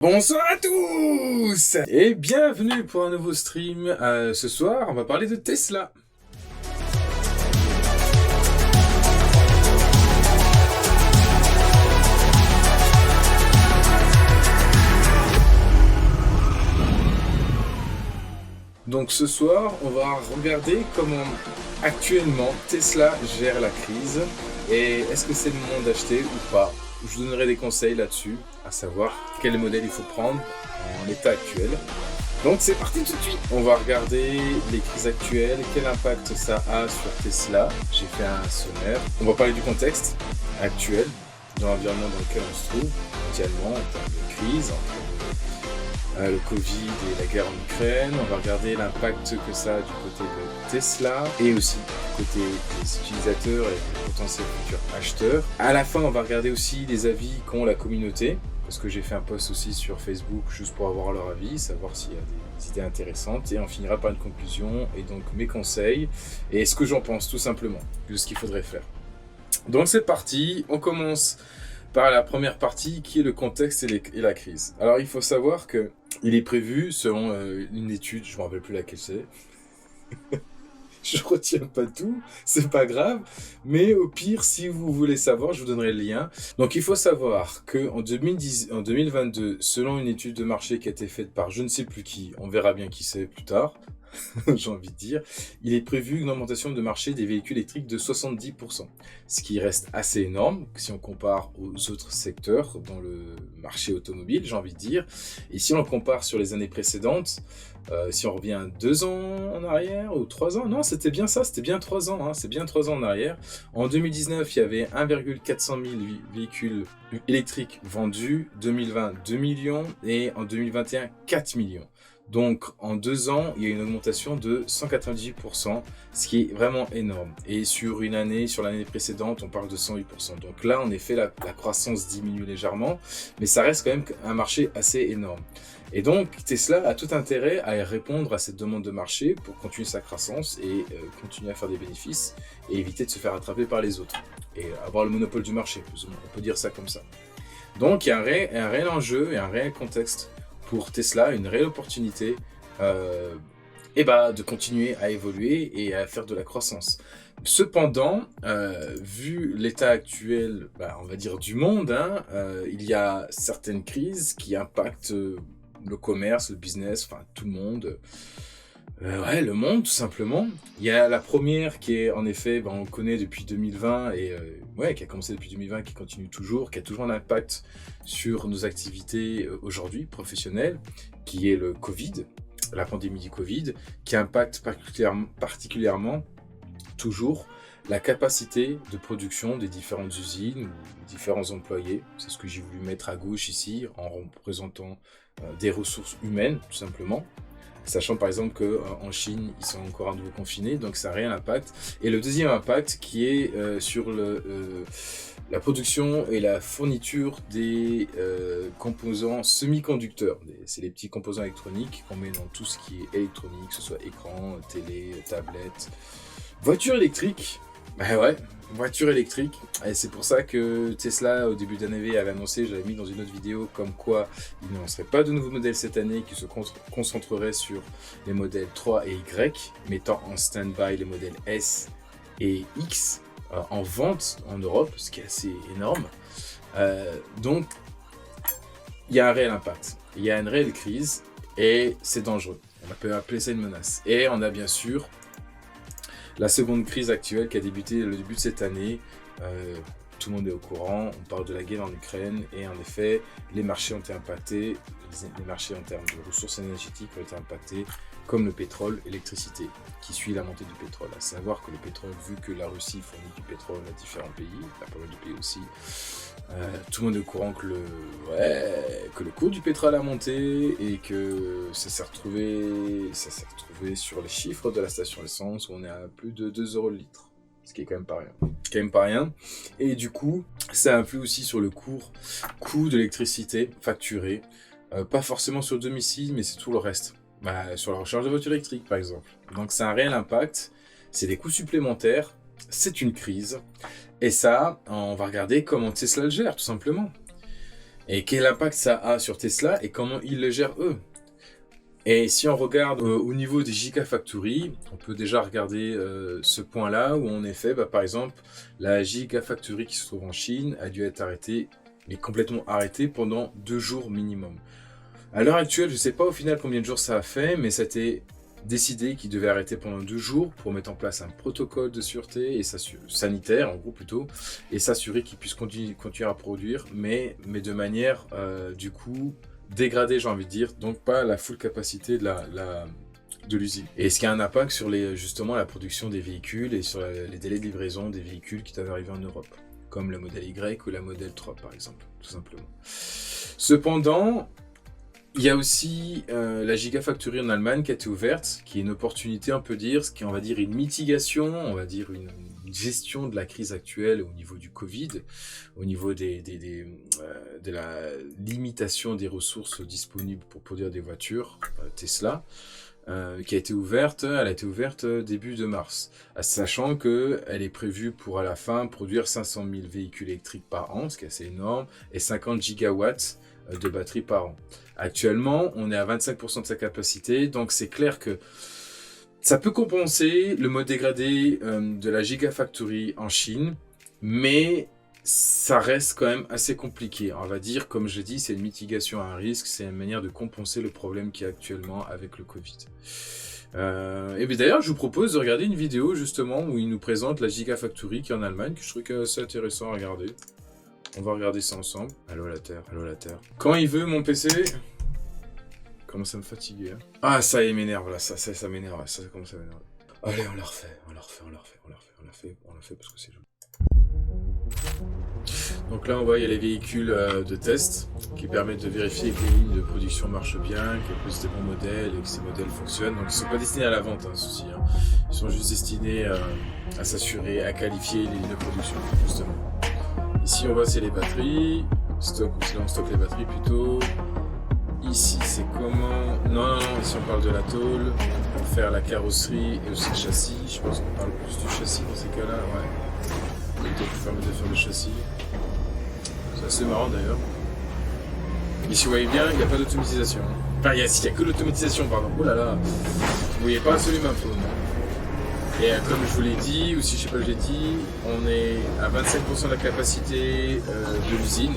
Bonsoir à tous et bienvenue pour un nouveau stream. Ce soir, on va parler de Tesla. Donc ce soir, on va regarder comment actuellement Tesla gère la crise et est-ce que c'est le moment d'acheter ou pas. Je vous donnerai des conseils là-dessus, à savoir quel modèle il faut prendre en l'état actuel. Donc c'est parti tout de suite. On va regarder les crises actuelles, quel impact ça a sur Tesla. J'ai fait un sommaire. On va parler du contexte actuel, de l'environnement dans lequel on se trouve, mondialement, en termes de crise, entre le Covid et la guerre en Ukraine. On va regarder l'impact que ça a du côté de Tesla et aussi du côté des utilisateurs et des potentiels futurs acheteurs. À la fin, on va regarder aussi les avis qu'ont la communauté, parce que j'ai fait un post aussi sur Facebook juste pour avoir leur avis, savoir s'il y a des idées intéressantes, et on finira par une conclusion et donc mes conseils et ce que j'en pense tout simplement de ce qu'il faudrait faire. Donc c'est parti, on commence par la première partie qui est le contexte et la crise. Alors il faut savoir que il est prévu selon une étude, je ne me rappelle plus laquelle c'est. Je retiens pas tout, c'est pas grave, mais au pire, si vous voulez savoir, je vous donnerai le lien. Donc il faut savoir qu'en 2022, selon une étude de marché qui a été faite par je ne sais plus qui, on verra bien qui c'est plus tard, j'ai envie de dire, il est prévu une augmentation de marché des véhicules électriques de 70%, ce qui reste assez énorme si on compare aux autres secteurs dans le marché automobile, j'ai envie de dire. Et si on compare sur les années précédentes, si on revient 2 ans en arrière ou 3 ans, non, c'était bien ça, c'était bien 3 ans, hein, c'est bien 3 ans en arrière. En 2019, il y avait 1,400 000 véhicules électriques vendus, 2020, 2 millions et en 2021, 4 millions. Donc, en 2 ans, il y a une augmentation de 198%, ce qui est vraiment énorme. Et sur une année, sur l'année précédente, on parle de 108%. Donc là, en effet, la croissance diminue légèrement, mais ça reste quand même un marché assez énorme. Et donc, Tesla a tout intérêt à répondre à cette demande de marché pour continuer sa croissance et continuer à faire des bénéfices et éviter de se faire attraper par les autres et avoir le monopole du marché, on peut dire ça comme ça. Donc, il y a un réel enjeu et un réel contexte pour Tesla, une réelle opportunité de continuer à évoluer et à faire de la croissance. Cependant, vu l'état actuel, on va dire du monde, il y a certaines crises qui impactent le commerce, le business, enfin tout le monde. Le monde tout simplement. Il y a la première qui est en effet, on connaît depuis 2020 et qui a commencé depuis 2020, qui continue toujours, qui a toujours un impact sur nos activités aujourd'hui professionnelles, qui est le Covid, la pandémie du Covid, qui impacte particulièrement toujours la capacité de production des différentes usines ou différents employés. C'est ce que j'ai voulu mettre à gauche ici en représentant des ressources humaines tout simplement. Sachant par exemple qu'en Chine, ils sont encore à nouveau confinés, donc ça a un réel impact. Et le deuxième impact qui est sur la production et la fourniture des composants semi-conducteurs. C'est les petits composants électroniques qu'on met dans tout ce qui est électronique, que ce soit écran, télé, tablette, voiture électrique. Voiture électrique. Et c'est pour ça que Tesla, au début d'année, avait annoncé, j'avais mis dans une autre vidéo, comme quoi il ne lancerait pas de nouveaux modèles cette année, qui se concentrerait sur les modèles 3 et Y, mettant en stand-by les modèles S et X en vente en Europe, ce qui est assez énorme. Donc, il y a un réel impact. Il y a une réelle crise et c'est dangereux. On peut appeler ça une menace. Et on a bien sûr la seconde crise actuelle qui a débuté le début de cette année, tout le monde est au courant, on parle de la guerre en Ukraine et en effet, les marchés ont été impactés, les marchés en termes de ressources énergétiques ont été impactés, comme le pétrole, l'électricité, qui suit la montée du pétrole. À savoir que le pétrole, vu que la Russie fournit du pétrole à différents pays, à pas mal de pays aussi, tout le monde est au courant que le coût du pétrole a monté et que ça s'est retrouvé sur les chiffres de la station essence où on est à plus de 2 € le litre. Ce qui est quand même pas rien. Et du coup, ça influe aussi sur le coût de l'électricité facturé. Pas forcément sur le domicile, mais c'est tout le reste. Sur la recharge de voiture électrique, par exemple. Donc, c'est un réel impact. C'est des coûts supplémentaires. C'est une crise. Et ça, on va regarder comment Tesla le gère, tout simplement. Et quel impact ça a sur Tesla et comment ils le gèrent eux. Et si on regarde au niveau des Gigafactory, on peut déjà regarder ce point-là où en effet, par exemple, la Gigafactory qui se trouve en Chine a dû être arrêtée, mais complètement arrêtée pendant 2 jours minimum. À l'heure actuelle, je ne sais pas au final combien de jours ça a fait, mais ça a été décidé qu'ils devaient arrêter pendant 2 jours pour mettre en place un protocole de sûreté et sanitaire, en gros plutôt, et s'assurer qu'ils puissent continuer à produire, mais de manière, du coup, dégradée, j'ai envie de dire, donc pas la full capacité de l'usine. Et ce qui a un impact sur justement la production des véhicules et sur les délais de livraison des véhicules qui doivent arriver en Europe, comme le modèle Y ou la modèle 3 par exemple, tout simplement. Cependant, il y a aussi la Gigafactory en Allemagne qui a été ouverte, qui est une opportunité, on peut dire, ce qui est, on va dire, une mitigation, on va dire une gestion de la crise actuelle au niveau du Covid, au niveau de la limitation des ressources disponibles pour produire des voitures, Tesla, qui a été ouverte, elle a été ouverte début de mars, sachant qu'elle est prévue pour à la fin produire 500 000 véhicules électriques par an, ce qui est assez énorme, et 50 gigawatts de batterie par an. Actuellement, on est à 25% de sa capacité, donc c'est clair que ça peut compenser le mode dégradé de la Gigafactory en Chine, mais ça reste quand même assez compliqué. On va dire, comme je dis, c'est une mitigation à un risque, c'est une manière de compenser le problème qu'il y a actuellement avec le Covid. Et bien d'ailleurs, je vous propose de regarder une vidéo justement où il nous présente la Gigafactory qui est en Allemagne, que je trouve que c'est intéressant à regarder. On va regarder ça ensemble. Allô la Terre, allô la Terre. Quand il veut mon PC, commence à me fatiguer. Hein. Ah ça il m'énerve là, ça m'énerve, ça commence à m'énerver. Allez on la refait parce que c'est joli. Donc là on voit il y a les véhicules de test qui permettent de vérifier que les lignes de production marchent bien, que c'est des bons modèles et que ces modèles fonctionnent. Donc ils ne sont pas destinés à la vente, hein, ceci. Hein. Ils sont juste destinés à s'assurer, à qualifier les lignes de production justement. Ici on voit c'est les batteries, stock, là on stocke les batteries plutôt. Ici c'est comment... Non, ici on parle de la tôle, pour faire la carrosserie et aussi le châssis. Je pense qu'on parle plus du châssis dans ces cas-là, ouais. Plutôt pour permettre de faire le châssis. C'est assez marrant d'ailleurs. Ici vous voyez bien, il n'y a pas d'automatisation. Enfin, il n'y a que l'automatisation, pardon. Oh là là, vous voyez pas celui ma faune. Et comme je vous l'ai dit, ou si je sais pas je l'ai dit, on est à 25% de la capacité de l'usine.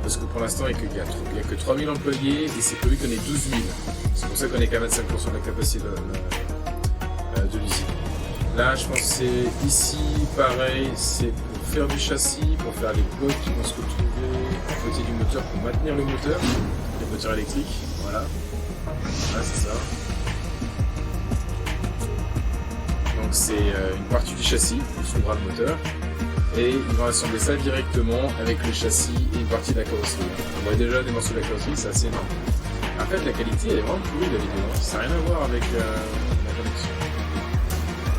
Parce que pour l'instant, il n'y a que 3000 employés et c'est prévu qu'on ait 12 000. C'est pour ça qu'on est qu'à 25% de la capacité de l'usine. Là, je pense que c'est ici, pareil, c'est pour faire du châssis, pour faire les blocs qui vont se retrouver à côté du moteur pour maintenir le moteur, les moteurs électriques. Voilà. Là, c'est ça. Donc c'est une partie du châssis sous le bras de moteur et ils vont assembler ça directement avec le châssis et une partie de la carrosserie. On voit déjà des morceaux de la carrosserie, c'est assez énorme. En fait la qualité elle est vraiment pourrie de la vidéo, ça n'a rien à voir avec la connexion.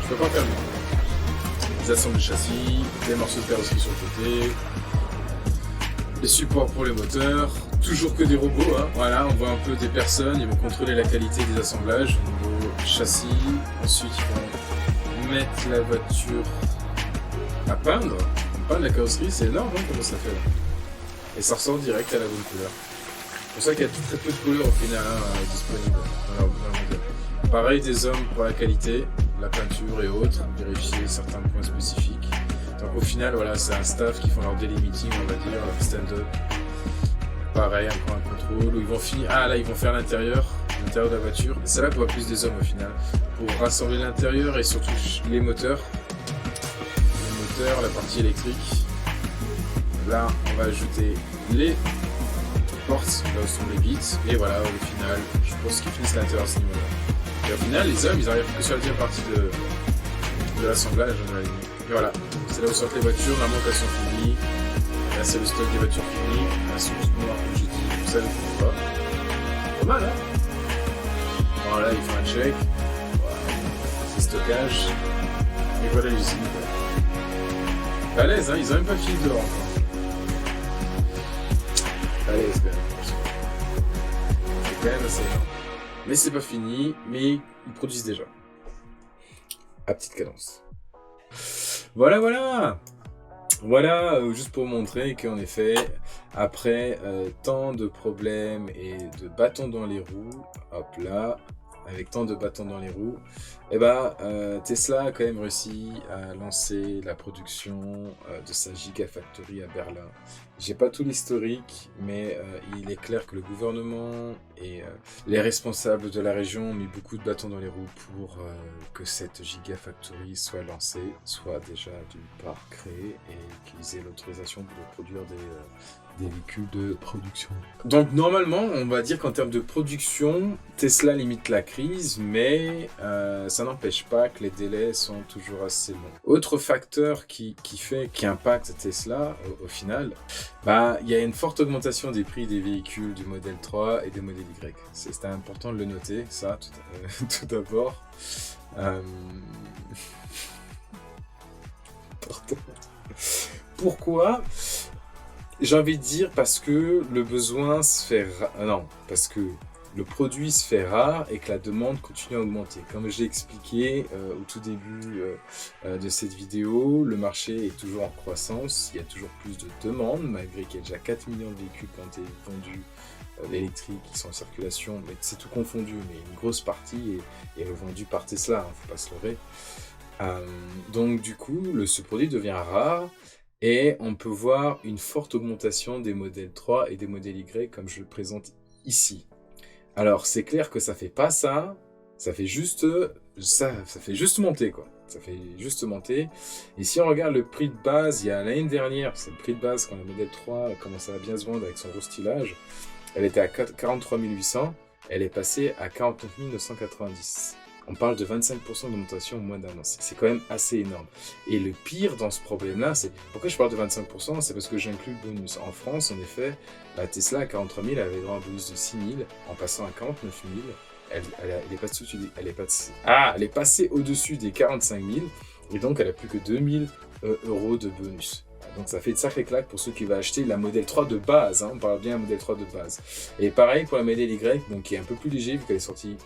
Je peux pas faire mieux. Ils assemblent le châssis, les morceaux de carrosserie sur le côté, les supports pour les moteurs, toujours que des robots, hein. Voilà, on voit un peu des personnes, ils vont contrôler la qualité des assemblages au niveau châssis, ensuite ils vont mettre la voiture à peindre. On peint la carrosserie, c'est énorme hein, comment ça fait là. Et ça ressort direct à la bonne couleur. C'est pour ça qu'il y a très peu de couleurs au final hein, disponibles dans le modèle. Pareil des hommes pour la qualité, la peinture et autres, vérifier certains points spécifiques. Donc au final voilà, c'est un staff qui font leur daily meeting, on va dire, leur stand-up. Pareil, encore un contrôle, où ils vont finir. Ah là, ils vont faire l'intérieur de la voiture. C'est là qu'on voit plus des hommes au final. Pour rassembler l'intérieur et surtout les moteurs. Les moteurs, la partie électrique. Là, on va ajouter les portes, là où sont les bits. Et voilà, au final, je pense qu'ils finissent l'intérieur à ce niveau-là. Et au final, les hommes, ils arrivent que sur la deuxième partie de l'assemblage. Et voilà, c'est là où sortent les voitures, normalement qu'elles sont finies. Là c'est le stock des voitures finies, elles sont toutes noires comme je dis, tout ça ne trouve pas. Pas mal hein. Voilà, ils font un check, voilà. C'est stockage, et voilà l'usine. Balèze hein, ils ont même pas fini dehors encore. Balèze quand même. C'est quand même assez énorme. Mais c'est pas fini, mais ils produisent déjà. À petite cadence. Voilà. Voilà, juste pour montrer qu'en effet, Après tant de problèmes et de bâtons dans les roues, hop là, avec tant de bâtons dans les roues, et bah, Tesla a quand même réussi à lancer la production de sa Gigafactory à Berlin. J'ai pas tout l'historique, mais il est clair que le gouvernement et les responsables de la région ont mis beaucoup de bâtons dans les roues pour que cette Gigafactory soit lancée, soit déjà d'une part créée et qu'ils aient l'autorisation de produire des véhicules de production. Donc normalement, on va dire qu'en termes de production, Tesla limite la crise, mais ça n'empêche pas que les délais sont toujours assez longs. Autre facteur qui impacte Tesla au final, bah, il y a une forte augmentation des prix des véhicules du modèle 3 et des modèles Y. C'est important de le noter, ça, tout d'abord. Pourquoi ? J'ai envie de dire parce que le besoin se fait non, parce que le produit se fait rare et que la demande continue à augmenter. Comme j'ai expliqué au tout début de cette vidéo, le marché est toujours en croissance, il y a toujours plus de demandes, malgré qu'il y a déjà 4 millions de véhicules qui ont été vendus électriques qui sont en circulation, mais c'est tout confondu, mais une grosse partie est revendue par Tesla, faut pas se leurrer. Donc du coup, ce produit devient rare, et on peut voir une forte augmentation des modèles 3 et des modèles Y comme je le présente ici. Alors c'est clair que ça fait pas ça, ça fait juste monter quoi. Ça fait juste monter. Et si on regarde le prix de base, il y a l'année dernière, c'est le prix de base quand le modèle 3 commençait à bien se vendre avec son gros stylage, elle était à 43 800, elle est passée à 49 990. On parle de 25% d'augmentation en moins d'un an. C'est quand même assez énorme. Et le pire dans ce problème-là, c'est... Pourquoi je parle de 25%? C'est parce que j'inclus le bonus. En France, en effet, la Tesla à 43 000 avait droit à un bonus de 6 000. En passant à 49 000, elle est passée au-dessus des 45 000. Et donc, elle a plus que 2 000 euros de bonus. Donc ça fait de sacrés claques pour ceux qui vont acheter la modèle 3 de base, hein, on parle bien modèle 3 de base. Et pareil pour la modèle Y, donc, qui est un peu plus léger vu qu'elle est sortie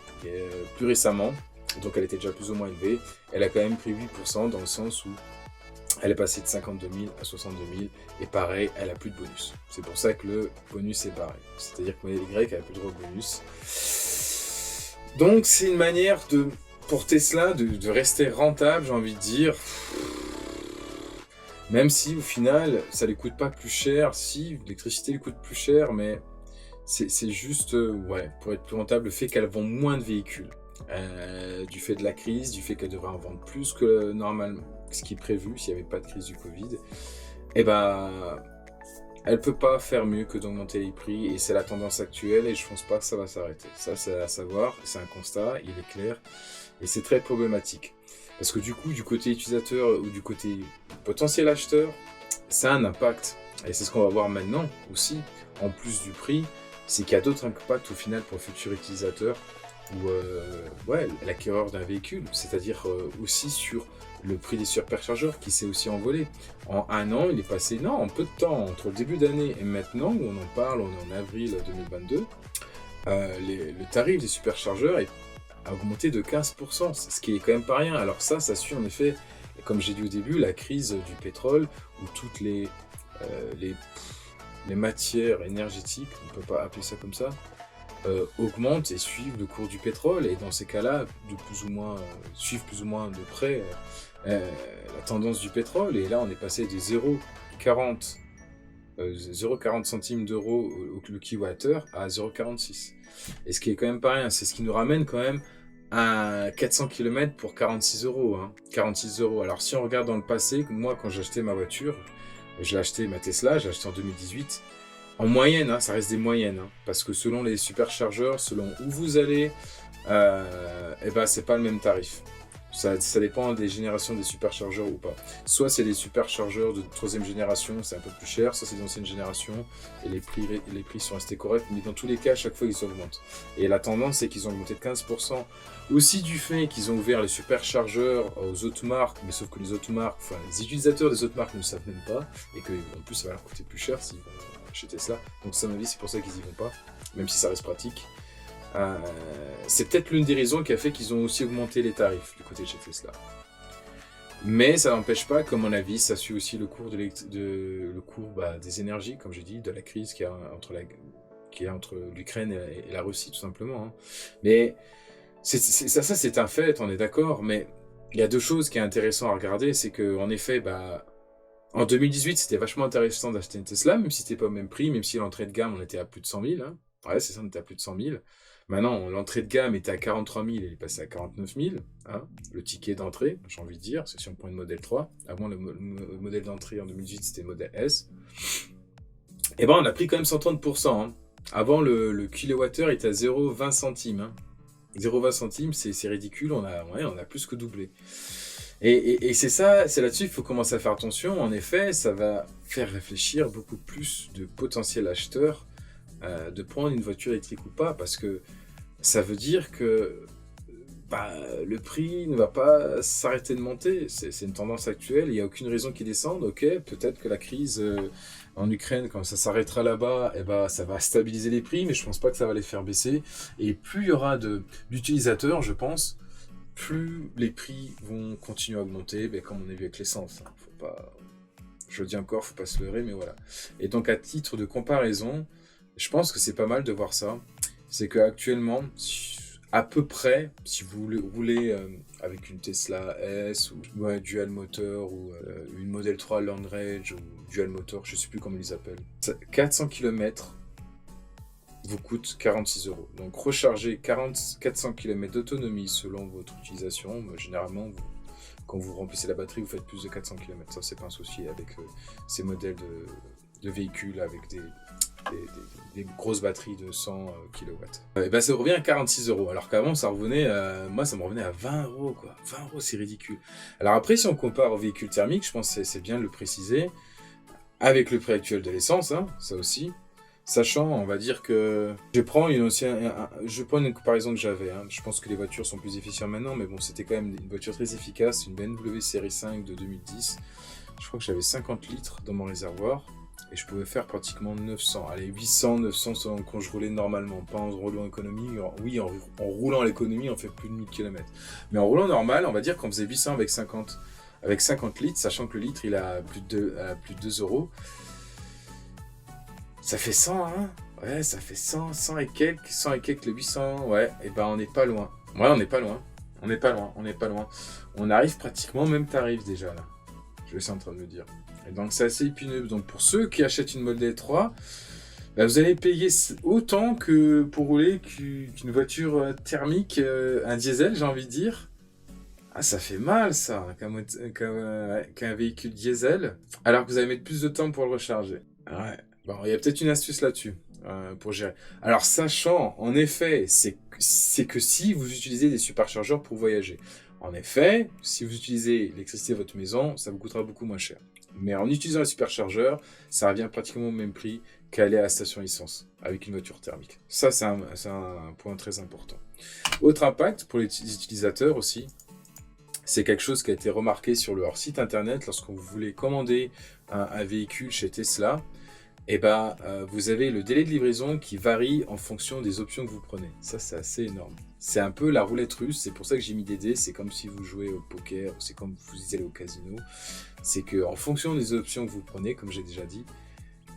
plus récemment, donc elle était déjà plus ou moins élevée, elle a quand même pris 8% dans le sens où elle est passée de 52 000 à 62 000, et pareil, elle a plus de bonus. C'est pour ça que le bonus est pareil, c'est-à-dire que la modèle Y, elle a plus de droit au bonus. Donc c'est une manière pour Tesla de rester rentable, j'ai envie de dire. Même si au final, ça ne lui coûte pas plus cher, si l'électricité lui coûte plus cher, mais c'est juste, pour être plus rentable, le fait qu'elle vend moins de véhicules. Du fait de la crise, du fait qu'elle devrait en vendre plus que normalement, ce qui est prévu s'il n'y avait pas de crise du Covid, et bah, elle peut pas faire mieux que d'augmenter les prix, et c'est la tendance actuelle, et je pense pas que ça va s'arrêter. Ça, c'est à savoir, c'est un constat, il est clair, et c'est très problématique. Parce que du coup, du côté utilisateur ou du côté potentiel acheteur, ça a un impact. Et c'est ce qu'on va voir maintenant aussi, en plus du prix, c'est qu'il y a d'autres impacts au final pour le futur utilisateur ou l'acquéreur d'un véhicule, c'est-à-dire aussi sur le prix des superchargeurs qui s'est aussi envolé. En un an, il est passé, en peu de temps, entre le début d'année et maintenant, où on en parle, on est en avril 2022, le tarif des superchargeurs a augmenté de 15%, ce qui est quand même pas rien. Alors ça suit en effet, comme j'ai dit au début, la crise du pétrole, où toutes les matières énergétiques, on ne peut pas appeler ça comme ça, augmentent et suivent le cours du pétrole, et dans ces cas-là, suivent plus ou moins de près la tendance du pétrole, et là on est passé des 0,40 centimes d'euros le kilowattheure à 0,46. Et ce qui est quand même pas rien, c'est ce qui nous ramène quand même à 400 km pour 46 euros. 46 euros. Alors si on regarde dans le passé, moi quand j'ai acheté ma voiture, ma Tesla, j'ai acheté en 2018, en moyenne, ça reste des moyennes, parce que selon les superchargeurs, selon où vous allez, c'est pas le même tarif. Ça dépend des générations des superchargeurs ou pas. Soit c'est des superchargeurs de 3e génération, c'est un peu plus cher, soit c'est d'ancienne génération, et les prix sont restés corrects, mais dans tous les cas, à chaque fois, ils augmentent. Et la tendance, c'est qu'ils ont augmenté de 15%. Aussi du fait qu'ils ont ouvert les superchargeurs aux autres marques, mais sauf que les autres marques, les utilisateurs des autres marques ne le savent même pas, et qu'en plus, ça va leur coûter plus cher s'ils vont chez Tesla. Donc, à mon avis, c'est pour ça qu'ils y vont pas, même si ça reste pratique. C'est peut-être l'une des raisons qui a fait qu'ils ont aussi augmenté les tarifs du côté de chez Tesla. Mais ça n'empêche pas, comme mon avis, ça suit aussi le cours, des énergies, comme j'ai dit, de la crise qu'il y a entre l'Ukraine et la Russie, tout simplement. Hein. Mais ça c'est un fait, on est d'accord, mais il y a deux choses qui est intéressant à regarder, c'est que en effet, en 2018, c'était vachement intéressant d'acheter une Tesla, même si c'était pas au même prix, même si l'entrée de gamme, on était à plus de 100 000. Hein. Ouais, c'est ça, on était à plus de 100 000. Maintenant, l'entrée de gamme était à 43 000, elle est passée à 49 000. Hein, le ticket d'entrée, j'ai envie de dire, c'est si on prend une modèle 3. Avant, le modèle d'entrée en 2018, c'était le modèle S. Et on a pris quand même 130%. Hein. Avant, le kilowattheure était à 0,20 centimes. Hein. 0,20 centimes, c'est ridicule, on a plus que doublé. Et c'est ça, c'est là-dessus qu'il faut commencer à faire attention. En effet, ça va faire réfléchir beaucoup plus de potentiels acheteurs de prendre une voiture électrique ou pas, parce que ça veut dire que le prix ne va pas s'arrêter de monter. C'est une tendance actuelle, il n'y a aucune raison qu'il descende. Ok, peut-être que la crise en Ukraine, quand ça s'arrêtera là-bas, ça va stabiliser les prix, mais je ne pense pas que ça va les faire baisser. Et plus il y aura d'utilisateurs, je pense, plus les prix vont continuer à augmenter, comme on a vu avec l'essence. Hein. Je le dis encore, faut pas se leurrer, mais voilà. Et donc à titre de comparaison, je pense que c'est pas mal de voir ça. C'est qu'actuellement, à peu près, si vous roulez avec une Tesla S ou Dual Motor ou une Model 3 Long Range ou Dual Motor, je sais plus comment ils appellent, 400 km vous coûte 46 €. Donc recharger 400 km d'autonomie selon votre utilisation, généralement, quand vous remplissez la batterie, vous faites plus de 400 km. Ça, c'est pas un souci avec ces modèles de véhicules avec des grosses batteries de 100 kW. Ça revient à 46 €, alors qu'avant, ça me revenait à 20 €, quoi. 20 €, c'est ridicule. Alors après, si on compare aux véhicules thermiques, je pense que c'est bien de le préciser, avec le prix actuel de l'essence, hein, ça aussi, sachant, on va dire que je prends une comparaison que j'avais. Hein. Je pense que les voitures sont plus efficientes maintenant, mais bon, c'était quand même une voiture très efficace, une BMW série 5 de 2010. Je crois que j'avais 50 litres dans mon réservoir et je pouvais faire pratiquement 900. Allez, 800, 900 quand je roulais normalement, pas en roulant économie. Oui, en roulant à l'économie, on fait plus de 1000 km. Mais en roulant normal, on va dire qu'on faisait 800 avec 50 litres, sachant que le litre, il a plus de 2 €. Ça fait 100, hein. Ouais, ça fait 100 et quelques, les 800. Ouais, et on n'est pas loin. Ouais, on n'est pas loin. On n'est pas loin. On arrive pratiquement au même tarif déjà, là. Je suis en train de me dire. Et donc, c'est assez épineux. Donc, pour ceux qui achètent une Model 3, vous allez payer autant que pour rouler qu'une voiture thermique, un diesel, j'ai envie de dire. Ah, ça fait mal, ça, qu'un véhicule diesel, alors que vous allez mettre plus de temps pour le recharger. Ouais. Bon, il y a peut-être une astuce là-dessus pour gérer. Alors, sachant, en effet, c'est que si vous utilisez des superchargeurs pour voyager. En effet, si vous utilisez l'électricité de votre maison, ça vous coûtera beaucoup moins cher. Mais en utilisant un superchargeur, ça revient pratiquement au même prix qu'aller à la station essence avec une voiture thermique. Ça, c'est un point très important. Autre impact pour les utilisateurs aussi, c'est quelque chose qui a été remarqué sur leur site internet lorsque vous voulez commander un véhicule chez Tesla. Vous avez le délai de livraison qui varie en fonction des options que vous prenez. Ça, c'est assez énorme. C'est un peu la roulette russe, c'est pour ça que j'ai mis des dés. C'est comme si vous jouez au poker, c'est comme vous allez au casino. C'est qu'en fonction des options que vous prenez, comme j'ai déjà dit,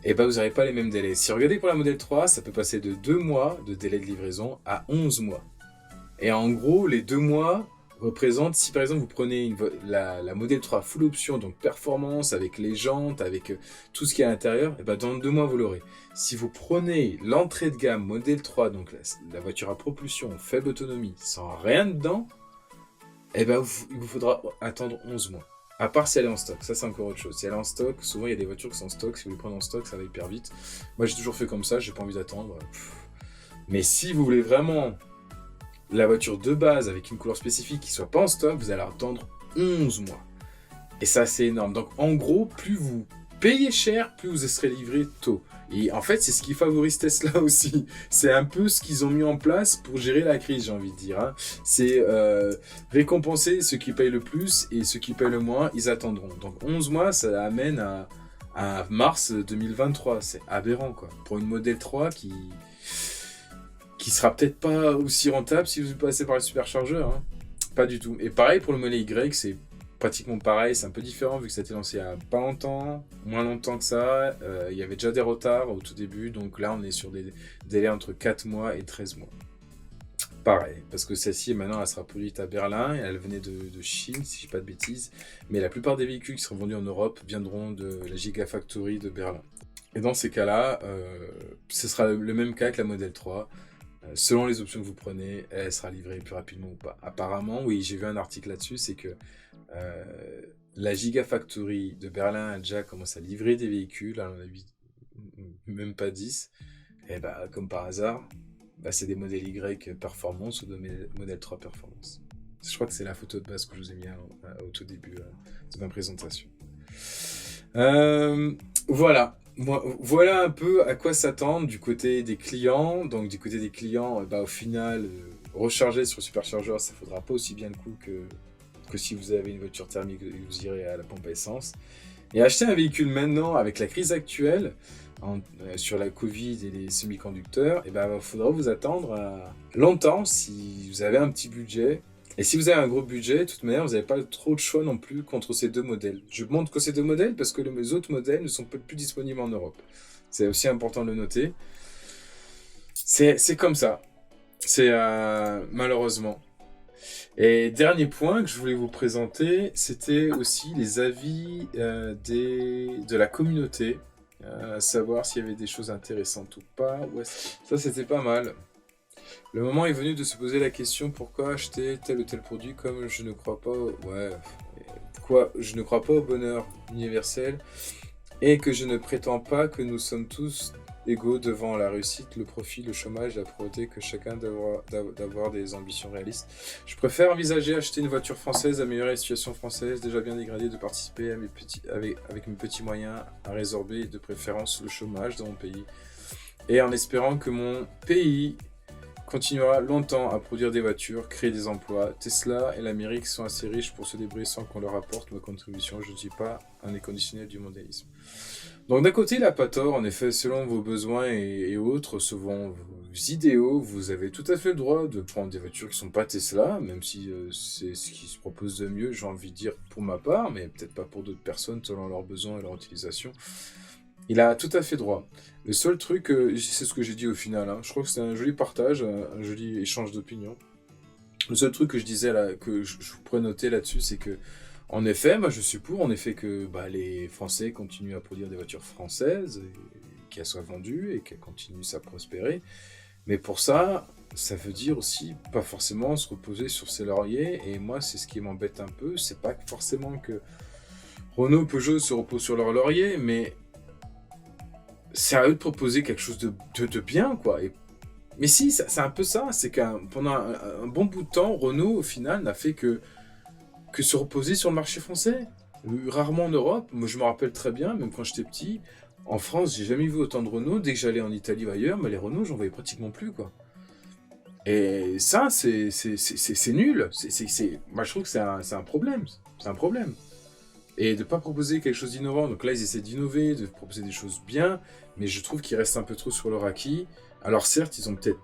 vous n'aurez pas les mêmes délais. Si vous regardez pour la Model 3, ça peut passer de 2 mois de délai de livraison à 11 mois. Et en gros, les 2 mois représente, si par exemple vous prenez la Model 3 full option, donc performance, avec les jantes, avec tout ce qui est à l'intérieur, dans 2 mois vous l'aurez. Si vous prenez l'entrée de gamme Model 3, donc la voiture à propulsion, faible autonomie, sans rien dedans, il vous faudra attendre 11 mois. À part si elle est en stock, ça c'est encore autre chose. Si elle est en stock, souvent il y a des voitures qui sont en stock, si vous les prenez en stock, ça va hyper vite. Moi j'ai toujours fait comme ça, j'ai pas envie d'attendre. Mais si vous voulez vraiment la voiture de base avec une couleur spécifique qui soit pas en stock, vous allez attendre 11 mois. Et ça, c'est énorme. Donc, en gros, plus vous payez cher, plus vous serez livré tôt. Et en fait, c'est ce qui favorise Tesla aussi. C'est un peu ce qu'ils ont mis en place pour gérer la crise, j'ai envie de dire. Hein. C'est récompenser ceux qui payent le plus et ceux qui payent le moins, ils attendront. Donc, 11 mois, ça amène à mars 2023. C'est aberrant, quoi. Pour une Model 3 qui sera peut-être pas aussi rentable si vous passez par le superchargeur. Hein. Pas du tout. Et pareil pour le modèle Y, c'est pratiquement pareil, c'est un peu différent vu que ça a été lancé il y a pas longtemps, moins longtemps que ça. Il y avait déjà des retards au tout début, donc là on est sur des délais entre 4 mois et 13 mois. Pareil, parce que celle-ci maintenant elle sera produite à Berlin, et elle venait de Chine si je dis pas de bêtises, mais la plupart des véhicules qui seront vendus en Europe viendront de la Gigafactory de Berlin. Et dans ces cas-là, ce sera le même cas que la Model 3. Selon les options que vous prenez, elle sera livrée plus rapidement ou pas. Apparemment, oui, j'ai vu un article là-dessus, c'est que la Gigafactory de Berlin a déjà commencé à livrer des véhicules, elle en a 8, même pas 10, et bah, comme par hasard, bah, c'est des modèles Y Performance ou des modèles 3 Performance. Je crois que c'est la photo de base que je vous ai mis au tout début de ma présentation. Voilà. Voilà un peu à quoi s'attendre du côté des clients. Donc du côté des clients, bah, au final, recharger sur le superchargeur, ça ne faudra pas aussi bien le coup que si vous avez une voiture thermique et vous irez à la pompe à essence. Et acheter un véhicule maintenant, avec la crise actuelle, sur la Covid et les semi-conducteurs, il faudra vous attendre longtemps si vous avez un petit budget. Et si vous avez un gros budget, de toute manière, vous n'avez pas trop de choix non plus contre ces deux modèles. Je montre que ces deux modèles parce que les autres modèles ne sont plus disponibles en Europe. C'est aussi important de le noter. C'est comme ça. C'est malheureusement. Et dernier point que je voulais vous présenter, c'était aussi les avis de la communauté. Savoir s'il y avait des choses intéressantes ou pas. Ouais, ça, c'était pas mal. Le moment est venu de se poser la question pourquoi acheter tel ou tel produit comme je ne crois pas je ne crois pas au bonheur universel et que je ne prétends pas que nous sommes tous égaux devant la réussite, le profit, le chômage, la pauvreté, que chacun d'avoir des ambitions réalistes. Je préfère envisager acheter une voiture française, améliorer la situation française, déjà bien dégradée, de participer avec mes petits moyens à résorber de préférence le chômage dans mon pays et en espérant que mon pays continuera longtemps à produire des voitures, créer des emplois. Tesla et l'Amérique sont assez riches pour se débrouiller sans qu'on leur apporte ma contribution. Je ne suis pas un inconditionnel du mondialisme. Donc d'un côté, il n'a pas tort. En effet, selon vos besoins et autres, selon vos idéaux, vous avez tout à fait le droit de prendre des voitures qui ne sont pas Tesla, même si c'est ce qui se propose de mieux, j'ai envie de dire pour ma part, mais peut-être pas pour d'autres personnes selon leurs besoins et leur utilisation. Il a tout à fait droit. Le seul truc, c'est ce que j'ai dit au final, hein. Je crois que c'est un joli partage, un joli échange d'opinions. Le seul truc que je disais là, que je pourrais noter là-dessus, c'est que, en effet, moi je suis pour, en effet, que les Français continuent à produire des voitures françaises, qu'elles soient vendues et qu'elles continuent à prospérer. Mais pour ça, ça veut dire aussi pas forcément se reposer sur ses lauriers. Et moi, c'est ce qui m'embête un peu. C'est pas forcément que Renault, Peugeot se reposent sur leurs lauriers, mais c'est à eux de proposer quelque chose de bien, quoi. Mais si, c'est un peu ça. C'est pendant un bon bout de temps, Renault, au final, n'a fait que se reposer sur le marché français. Rarement en Europe. Moi, je me rappelle très bien, même quand j'étais petit, en France, j'ai jamais vu autant de Renault. Dès que j'allais en Italie ou ailleurs, mais les Renault, j'en voyais pratiquement plus, quoi. Et ça, c'est nul. Moi, je trouve que c'est un problème. C'est un problème. Et de ne pas proposer quelque chose d'innovant. Donc là, ils essaient d'innover, de proposer des choses bien, mais je trouve qu'ils restent un peu trop sur leur acquis. Alors certes, ils ont peut-être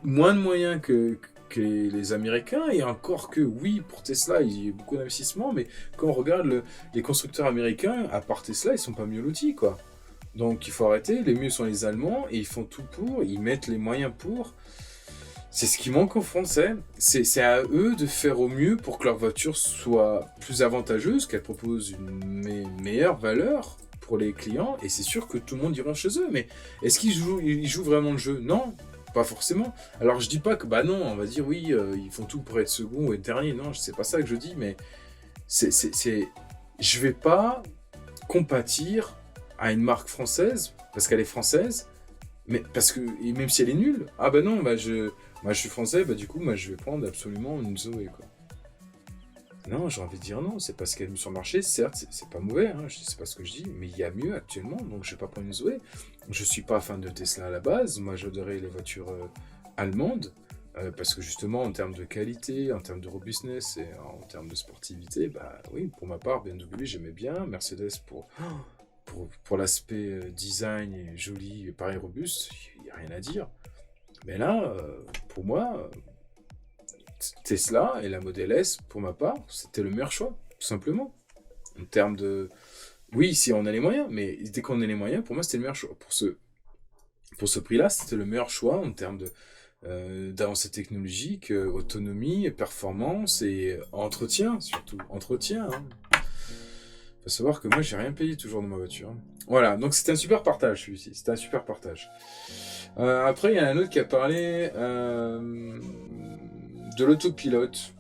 moins de moyens que les Américains, et encore que, oui, pour Tesla, il y a beaucoup d'investissements, mais quand on regarde les constructeurs américains, à part Tesla, ils sont pas mieux lotis, quoi. Donc il faut arrêter, les mieux sont les Allemands, et ils font tout pour, ils mettent les moyens pour. C'est ce qui manque aux Français. C'est à eux de faire au mieux pour que leur voiture soit plus avantageuse, qu'elle propose une meilleure valeur pour les clients. Et c'est sûr que tout le monde ira chez eux. Mais est-ce qu'ils jouent vraiment le jeu? Non, pas forcément. Alors je dis pas que non, on va dire oui, ils font tout pour être second ou être dernier. Non, c'est pas ça que je dis. Mais je vais pas compatir à une marque française parce qu'elle est française. Mais parce que, et même si elle est nulle, non, moi je suis français, du coup, je vais prendre absolument une Zoé, quoi. Non, j'ai envie de dire non, c'est parce qu'elle est mise sur le marché, certes, c'est pas mauvais, hein, c'est pas ce que je dis, mais il y a mieux actuellement, donc je vais pas prendre une Zoé. Je suis pas fan de Tesla à la base, moi j'adorais les voitures allemandes, parce que justement, en termes de qualité, en termes de robustness et en termes de sportivité, oui, pour ma part, BMW j'aimais bien, Mercedes pour l'aspect design et joli et pareil robuste, il n'y a rien à dire. Mais là, pour moi, Tesla et la Model S, pour ma part, c'était le meilleur choix. tout simplement. En termes de... Oui, si on a les moyens, mais dès qu'on a les moyens, pour moi, c'était le meilleur choix. Pour ce prix-là, c'était le meilleur choix en termes d'avancée technologique, autonomie, performance et entretien, surtout. Entretien, hein. Faut savoir que moi, j'ai rien payé toujours dans ma voiture. Voilà, donc c'était un super partage, celui-ci. C'était un super partage. Après, il y a un autre qui a parlé de l'autopilote.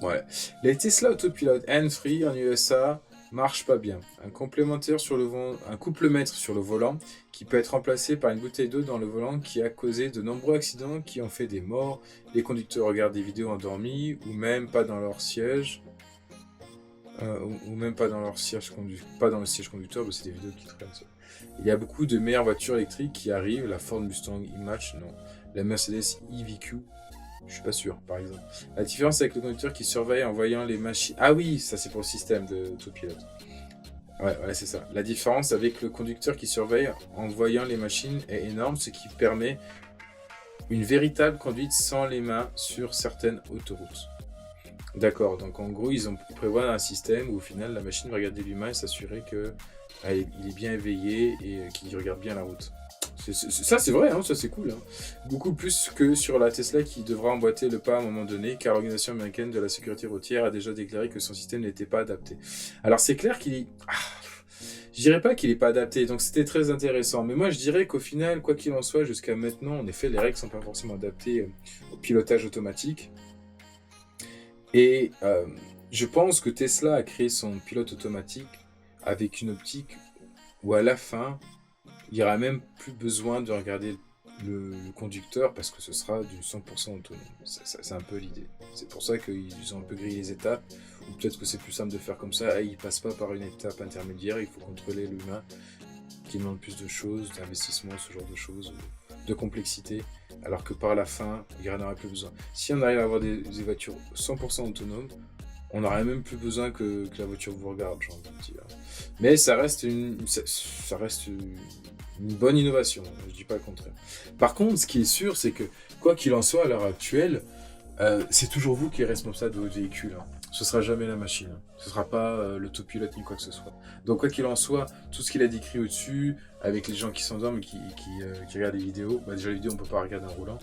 Ouais. Les Tesla autopilote hands-free en USA marchent pas bien. Un complémentaire sur le un couplemètre sur le volant qui peut être remplacé par une bouteille d'eau dans le volant qui a causé de nombreux accidents qui ont fait des morts. Les conducteurs regardent des vidéos endormis ou même pas dans leur siège. Ou même pas dans leur siège pas dans le siège conducteur, mais c'est des vidéos qui traînent. Ça. Il y a beaucoup de meilleures voitures électriques qui arrivent, la Ford Mustang E-Match, non. La Mercedes EVQ, je suis pas sûr, par exemple. La différence avec le conducteur qui surveille en voyant les machines... Ah oui, ça c'est pour le système d'autopilote. Ouais, c'est ça. La différence avec le conducteur qui surveille en voyant les machines est énorme, ce qui permet une véritable conduite sans les mains sur certaines autoroutes. D'accord, donc en gros, ils prévoient un système où au final, la machine va regarder l'humain et s'assurer qu'il est bien éveillé et qu'il regarde bien la route. Ça, c'est vrai, hein, ça c'est cool. Hein. Beaucoup plus que sur la Tesla qui devra emboîter le pas à un moment donné, car l'organisation américaine de la sécurité routière a déjà déclaré que son système n'était pas adapté. Alors c'est clair qu'il est... je dirais pas qu'il n'est pas adapté, donc c'était très intéressant. Mais moi je dirais qu'au final, quoi qu'il en soit, jusqu'à maintenant, en effet, les règles ne sont pas forcément adaptées au pilotage automatique. Et je pense que Tesla a créé son pilote automatique avec une optique où à la fin, il n'y aura même plus besoin de regarder le conducteur parce que ce sera du 100% autonome. C'est un peu l'idée. C'est pour ça qu'ils ont un peu grillé les étapes, ou peut-être que c'est plus simple de faire comme ça. Il ne passe pas par une étape intermédiaire, il faut contrôler l'humain qui demande plus de choses, d'investissement, ce genre de choses, de complexité. Alors que par la fin, il n'y en aura plus besoin. Si on arrive à avoir des voitures 100% autonomes, on n'aurait même plus besoin que la voiture vous regarde, j'ai envie de dire. Mais ça reste une bonne innovation, je ne dis pas le contraire. Par contre, ce qui est sûr, c'est que, quoi qu'il en soit, à l'heure actuelle, c'est toujours vous qui êtes responsable de votre véhicule. Hein. Ce ne sera jamais la machine. Hein. Ce ne sera pas l'autopilote ni quoi que ce soit. Donc, quoi qu'il en soit, tout ce qu'il a décrit au-dessus, avec les gens qui s'endorment et qui regardent les vidéos, déjà les vidéos on ne peut pas regarder en roulant,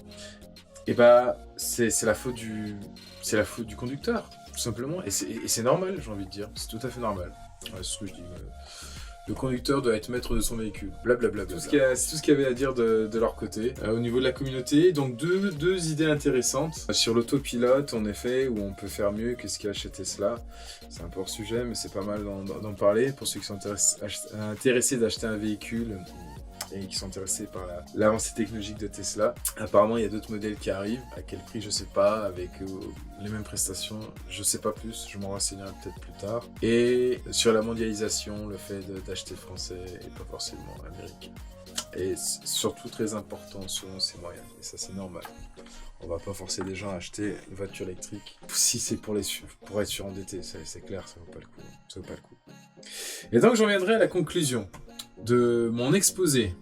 et c'est la faute du conducteur, tout simplement. Et c'est normal, j'ai envie de dire. C'est tout à fait normal. Ouais, c'est ce que je dis. Le conducteur doit être maître de son véhicule. Blablabla. C'est tout ce qu'il y avait à dire de leur côté. Au niveau de la communauté, donc deux idées intéressantes. Sur l'autopilote, en effet, où on peut faire mieux que ce qu'il y a chez Tesla. C'est un peu hors sujet, mais c'est pas mal d'en parler. Pour ceux qui sont intéressés d'acheter un véhicule et qui sont intéressés par l'avancée technologique de Tesla. Apparemment, il y a d'autres modèles qui arrivent. À quel prix, je sais pas. Avec les mêmes prestations, je sais pas plus. Je m'en renseignerai peut-être plus tard. Et sur la mondialisation, le fait d'acheter français et pas forcément américain. Et surtout très important selon ses moyens. Et ça, c'est normal. On va pas forcer des gens à acheter une voiture électrique si c'est pour être surendetté. C'est clair, ça vaut pas le coup. Ça vaut pas le coup. Et donc, j'en viendrai à la conclusion de mon exposé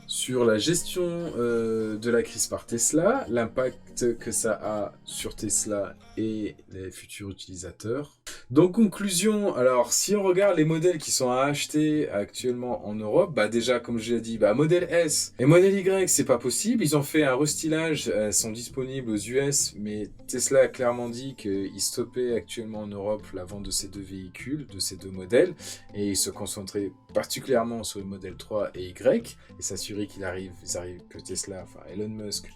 sur la gestion de la crise par Tesla, l'impact que ça a sur Tesla et les futurs utilisateurs. Donc conclusion, alors si on regarde les modèles qui sont à acheter actuellement en Europe, déjà comme je l'ai dit, modèle S et modèle Y c'est pas possible, ils ont fait un restylage, elles sont disponibles aux US, mais Tesla a clairement dit qu'ils stoppaient actuellement en Europe la vente de ces deux véhicules, de ces deux modèles, et ils se concentraient particulièrement sur le modèle 3 et Y, et s'assurer que Tesla, enfin Elon Musk,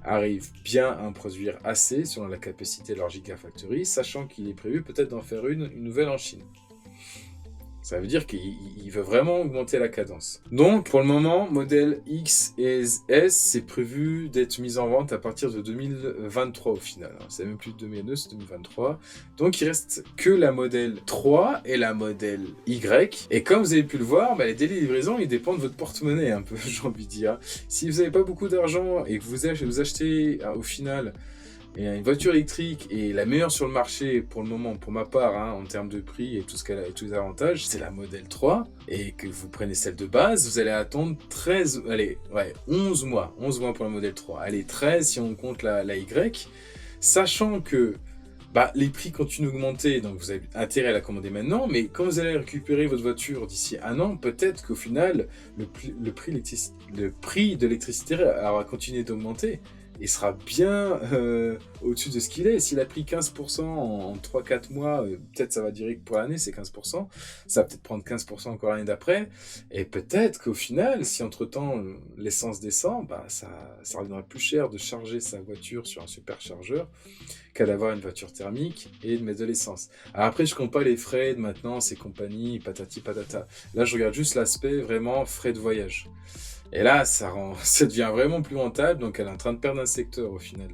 arrive bien à en produire assez selon la capacité de leur Gigafactory, sachant qu'il est prévu peut-être d'en faire une nouvelle en Chine. Ça veut dire qu'il veut vraiment augmenter la cadence. Donc, pour le moment, modèle X et S, c'est prévu d'être mis en vente à partir de 2023 au final. C'est même plus de 2022, c'est 2023. Donc, il reste que la modèle 3 et la modèle Y. Et comme vous avez pu le voir, les délais de livraison, ils dépendent de votre porte-monnaie un peu, j'ai envie de dire. Si vous n'avez pas beaucoup d'argent et que vous achetez au final une voiture électrique est la meilleure sur le marché pour le moment, pour ma part, en termes de prix et tout ce qu'elle a et tous les avantages, c'est la modèle 3. Et que vous prenez celle de base, vous allez attendre 11 mois pour la modèle 3. Allez, 13 si on compte la Y. Sachant que les prix continuent d'augmenter, donc vous avez intérêt à la commander maintenant, mais quand vous allez récupérer votre voiture d'ici un an, peut-être qu'au final, le prix de l'électricité aura continué d'augmenter et sera bien au-dessus de ce qu'il est. S'il a pris 15% en 3-4 mois, peut-être ça va dire que pour l'année c'est 15%, ça va peut-être prendre 15% encore l'année d'après, et peut-être qu'au final, si entre-temps l'essence descend, ça reviendra plus cher de charger sa voiture sur un superchargeur qu'à d'avoir une voiture thermique et de mettre de l'essence. Alors après, je compte pas les frais de maintenance et compagnie, patati patata. Là, je regarde juste l'aspect vraiment frais de voyage. Et là, ça devient vraiment plus rentable, donc elle est en train de perdre un secteur au final,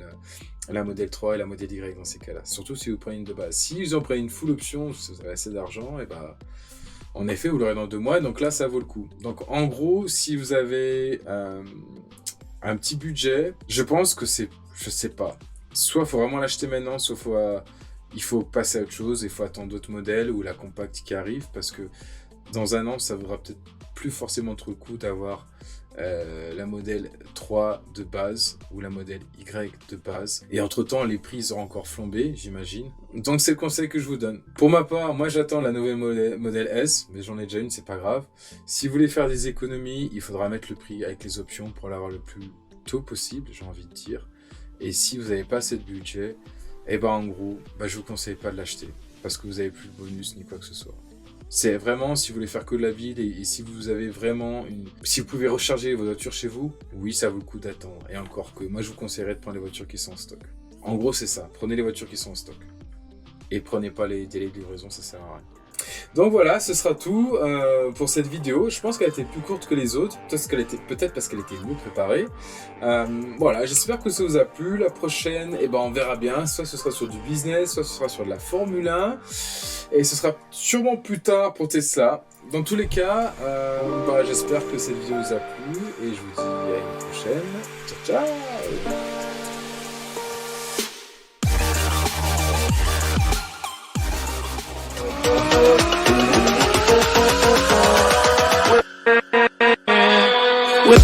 la Model 3 et la Model Y dans ces cas-là. Surtout si vous prenez une de base. Si vous en prenez une full option, si vous avez assez d'argent, et en effet, vous l'aurez dans 2 mois, donc là, ça vaut le coup. Donc en gros, si vous avez un petit budget, je pense que c'est, je sais pas, soit il faut vraiment l'acheter maintenant, soit il faut passer à autre chose, il faut attendre d'autres modèles ou la compacte qui arrive, parce que dans un an, ça vaudra peut-être plus forcément trop le coup d'avoir la modèle 3 de base ou la modèle Y de base. Et entre-temps, les prix auront encore flambé, j'imagine. Donc c'est le conseil que je vous donne. Pour ma part, moi j'attends la nouvelle modèle S, mais j'en ai déjà une, c'est pas grave. Si vous voulez faire des économies, il faudra mettre le prix avec les options pour l'avoir le plus tôt possible, j'ai envie de dire. Et si vous n'avez pas assez de budget, en gros, je vous conseille pas de l'acheter, parce que vous n'avez plus de bonus ni quoi que ce soit. C'est vraiment, si vous voulez faire que de la ville, et si vous avez vraiment si vous pouvez recharger vos voitures chez vous, oui, ça vaut le coup d'attendre. Et encore que, moi je vous conseillerais de prendre les voitures qui sont en stock. En gros, c'est ça, prenez les voitures qui sont en stock. Et prenez pas les délais de livraison, ça sert à rien. Donc voilà, ce sera tout pour cette vidéo. Je pense qu'elle était plus courte que les autres, peut-être parce qu'elle était mieux préparée. Voilà, j'espère que ça vous a plu. La prochaine, on verra bien. Soit ce sera sur du business, soit ce sera sur de la Formule 1. Et ce sera sûrement plus tard pour Tesla. Dans tous les cas, j'espère que cette vidéo vous a plu. Et je vous dis à une prochaine. Ciao, ciao! With